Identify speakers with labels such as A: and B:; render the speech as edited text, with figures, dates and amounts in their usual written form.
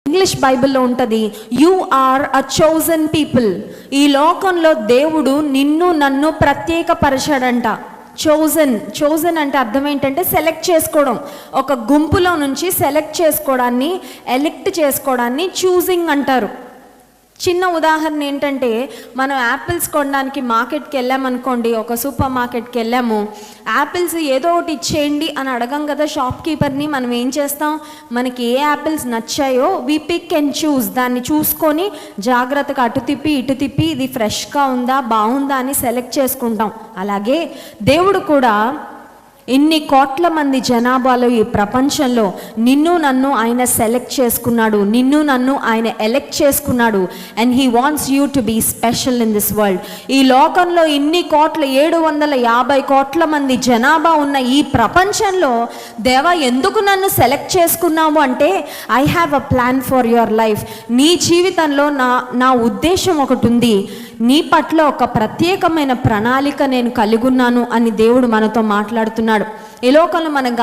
A: English బైబిల్లో ఉంటుంది, you are a chosen people. ఈ లోకంలో దేవుడు నిన్ను నన్ను ప్రత్యేకపరచాడంట. చోజన్ అంటే అర్థం ఏంటంటే సెలెక్ట్ చేసుకోవడం. ఒక గుంపులో నుంచి సెలెక్ట్ చేసుకోవడాన్ని, ఎలెక్ట్ చేసుకోవడాన్ని చూసింగ్ అంటారు. చిన్న ఉదాహరణ ఏంటంటే, మనం యాపిల్స్ కొనడానికి మార్కెట్కి వెళ్ళామనుకోండి, ఒక సూపర్ మార్కెట్కి వెళ్ళాము, యాపిల్స్ ఏదో ఒకటి ఇచ్చేయండి అని అడగం కదా షాప్ కీపర్ని. మనం ఏం చేస్తాం, మనకి ఏ యాపిల్స్ నచ్చాయో వి పిక్ అండ్ చూస్, దాన్ని చూసుకొని జాగ్రత్తగా అటు తిప్పి ఇటు తిప్పి ఇది ఫ్రెష్గా ఉందా బాగుందా అని సెలెక్ట్ చేసుకుంటాం. అలాగే దేవుడు కూడా ఇన్ని కోట్ల మంది జనాభాలో ఈ ప్రపంచంలో నిన్ను నన్ను ఆయన సెలెక్ట్ చేసుకున్నాడు, నిన్ను నన్ను ఆయన ఎలెక్ట్ చేసుకున్నాడు. And he wants you to be special in this world. ఈ లోకంలో ఇన్ని కోట్ల 750 కోట్ల మంది జనాభా ఉన్న ఈ ప్రపంచంలో దేవా ఎందుకు నన్ను సెలెక్ట్ చేసుకున్నావు అంటే, I have a plan for your life. నీ జీవితంలో నా ఉద్దేశం ఒకటి ఉంది, నీ పట్ల ఒక ప్రత్యేకమైన ప్రణాళిక నేను కలిగి ఉన్నాను అని దేవుడు మనతో మాట్లాడుతున్నాడు. ఈ లోకంలో మనం